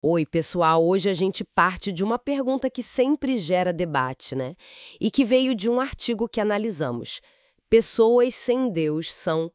Oi, pessoal. Hoje a gente parte de uma pergunta que sempre gera debate, né? E que veio de um artigo que analisamos. Pessoas sem Deus são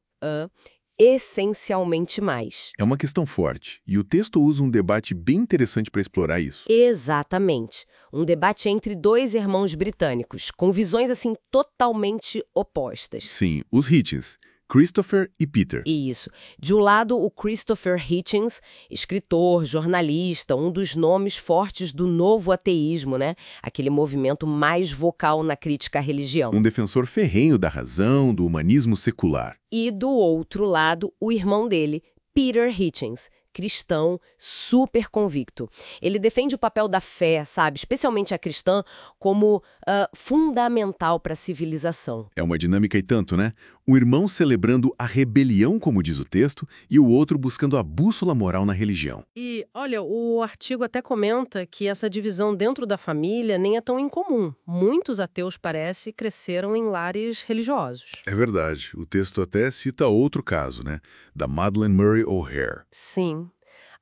essencialmente mais. É uma questão forte, e o texto usa um debate bem interessante para explorar isso. Exatamente. Um debate entre dois irmãos britânicos, com visões assim totalmente opostas. Sim, os Hitchens, Christopher e Peter. Isso. De um lado, o Christopher Hitchens, escritor, jornalista, um dos nomes fortes do novo ateísmo, né? Aquele movimento mais vocal na crítica à religião. Um defensor ferrenho da razão, do humanismo secular. E do outro lado, o irmão dele, Peter Hitchens, cristão super convicto. Ele defende o papel da fé, sabe, especialmente a cristã, como fundamental para a civilização. É uma dinâmica e tanto, né? Um irmão celebrando a rebelião, como diz o texto, e o outro buscando a bússola moral na religião. E, olha, o artigo até comenta que essa divisão dentro da família nem é tão incomum. Muitos ateus, parece, cresceram em lares religiosos. É verdade. O texto até cita outro caso, né? Da Madeleine Murray O'Hair. Sim,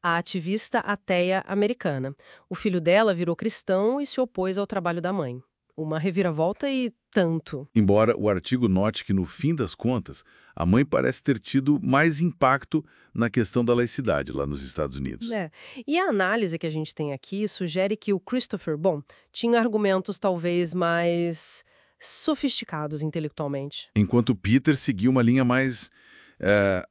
a ativista ateia americana. O filho dela virou cristão e se opôs ao trabalho da mãe. Uma reviravolta e tanto. Embora o artigo note que, no fim das contas, a mãe parece ter tido mais impacto na questão da laicidade lá nos Estados Unidos. É. E a análise que a gente tem aqui sugere que o Christopher, bom, tinha argumentos talvez mais sofisticados intelectualmente. Enquanto Peter seguiu uma linha mais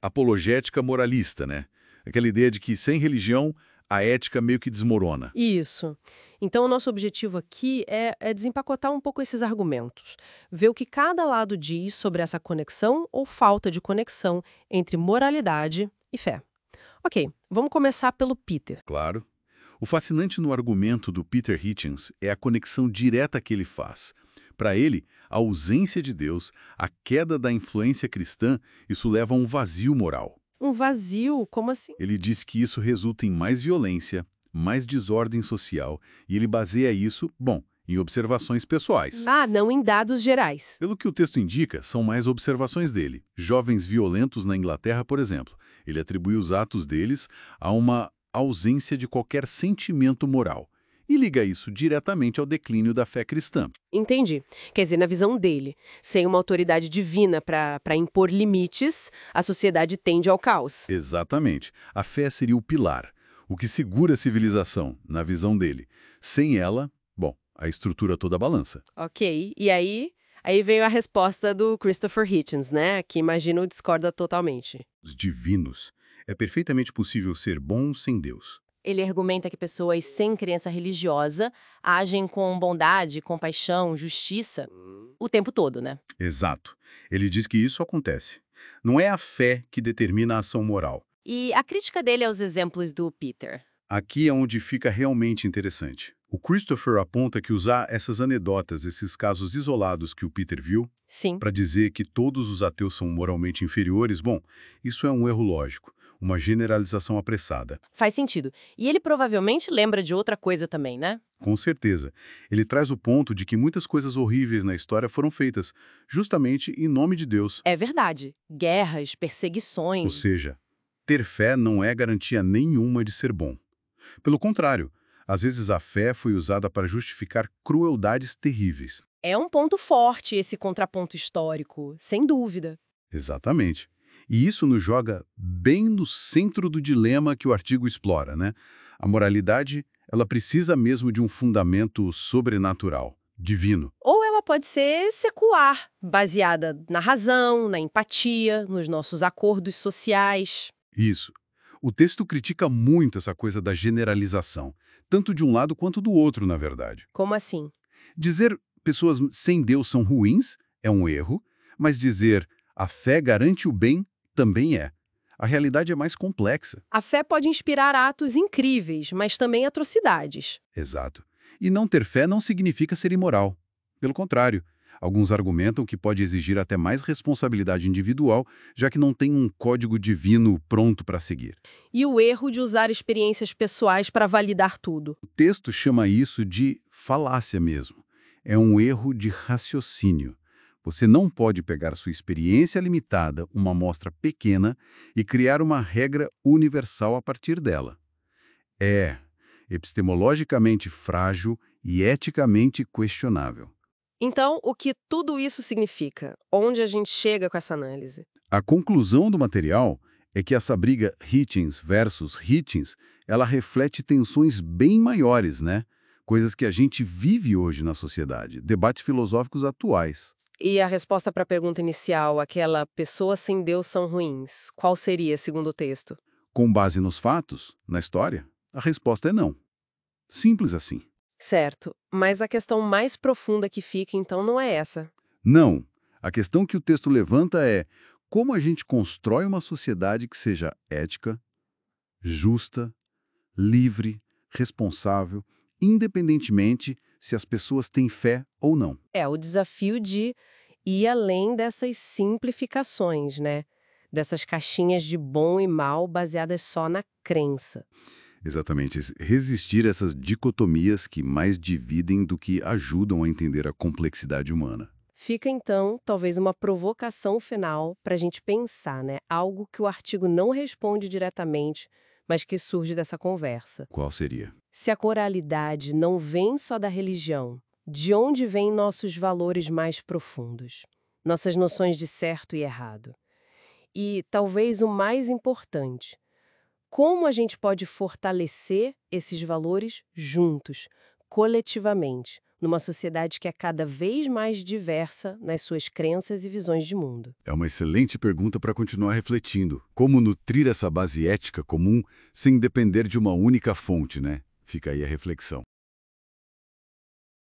apologética moralista, né? Aquela ideia de que sem religião a ética meio que desmorona. Isso. Então, o nosso objetivo aqui é desempacotar um pouco esses argumentos, ver o que cada lado diz sobre essa conexão ou falta de conexão entre moralidade e fé. Ok, vamos começar pelo Peter. Claro. O fascinante no argumento do Peter Hitchens é a conexão direta que ele faz. Para ele, a ausência de Deus, a queda da influência cristã, isso leva a um vazio moral. Um vazio? Como assim? Ele diz que isso resulta em mais violência, mais desordem social, e ele baseia isso, bom, em observações pessoais. Ah, não em dados gerais. Pelo que o texto indica, são mais observações dele. Jovens violentos na Inglaterra, por exemplo. Ele atribui os atos deles a uma ausência de qualquer sentimento moral e liga isso diretamente ao declínio da fé cristã. Entendi. Quer dizer, na visão dele, sem uma autoridade divina para impor limites, a sociedade tende ao caos. Exatamente. A fé seria o pilar, o que segura a civilização, na visão dele. Sem ela, bom, a estrutura toda balança. Ok, e aí veio a resposta do Christopher Hitchens, né? Que imagino discorda totalmente. Os divinos. É perfeitamente possível ser bom sem Deus. Ele argumenta que pessoas sem crença religiosa agem com bondade, compaixão, justiça o tempo todo, né? Exato. Ele diz que isso acontece. Não é a fé que determina a ação moral. E a crítica dele aos exemplos do Peter? Aqui é onde fica realmente interessante. O Christopher aponta que usar essas anedotas, esses casos isolados que o Peter viu, Sim. para dizer que todos os ateus são moralmente inferiores, bom, isso é um erro lógico, uma generalização apressada. Faz sentido. E ele provavelmente lembra de outra coisa também, né? Com certeza. Ele traz o ponto de que muitas coisas horríveis na história foram feitas justamente em nome de Deus. É verdade. Guerras, Ou perseguições. seja, ter fé não é garantia nenhuma de ser bom. Pelo contrário, às vezes a fé foi usada para justificar crueldades terríveis. É um ponto forte esse contraponto histórico, sem dúvida. Exatamente. E isso nos joga bem no centro do dilema que o artigo explora, né? A moralidade, ela precisa mesmo de um fundamento sobrenatural, divino. Ou ela pode ser secular, baseada na razão, na empatia, nos nossos acordos sociais. Isso. O texto critica muito essa coisa da generalização, tanto de um lado quanto do outro, na verdade. Como assim? Dizer pessoas sem Deus são ruins é um erro, mas dizer a fé garante o bem também é. A realidade é mais complexa. A fé pode inspirar atos incríveis, mas também atrocidades. Exato. E não ter fé não significa ser imoral. Pelo contrário, alguns argumentam que pode exigir até mais responsabilidade individual, já que não tem um código divino pronto para seguir. E o erro de usar experiências pessoais para validar tudo. O texto chama isso de falácia mesmo. É um erro de raciocínio. Você não pode pegar sua experiência limitada, uma amostra pequena, e criar uma regra universal a partir dela. epistemologicamente frágil e eticamente questionável. Então, o que tudo isso significa? Onde a gente chega com essa análise? A conclusão do material é que essa briga Hitchens versus Hitchens, ela reflete tensões bem maiores, né? Coisas que a gente vive hoje na sociedade, debates filosóficos atuais. E a resposta para a pergunta inicial, aquela pessoas sem Deus são ruins, qual seria, segundo o texto? Com base nos fatos, na história, a resposta é não. Simples assim. Certo, mas a questão mais profunda que fica, então, não é essa. Não. A questão que o texto levanta é como a gente constrói uma sociedade que seja ética, justa, livre, responsável, independentemente se as pessoas têm fé ou não. É o desafio de ir além dessas simplificações, né? Dessas caixinhas de bom e mal baseadas só na crença. Exatamente. Resistir a essas dicotomias que mais dividem do que ajudam a entender a complexidade humana. Fica, então, talvez uma provocação final para a gente pensar, né? Algo que o artigo não responde diretamente, mas que surge dessa conversa. Qual seria? Se a moralidade não vem só da religião, de onde vêm nossos valores mais profundos? Nossas noções de certo e errado? E, talvez o mais importante, como a gente pode fortalecer esses valores juntos, coletivamente, numa sociedade que é cada vez mais diversa nas suas crenças e visões de mundo? É uma excelente pergunta para continuar refletindo. Como nutrir essa base ética comum sem depender de uma única fonte, né? Fica aí a reflexão.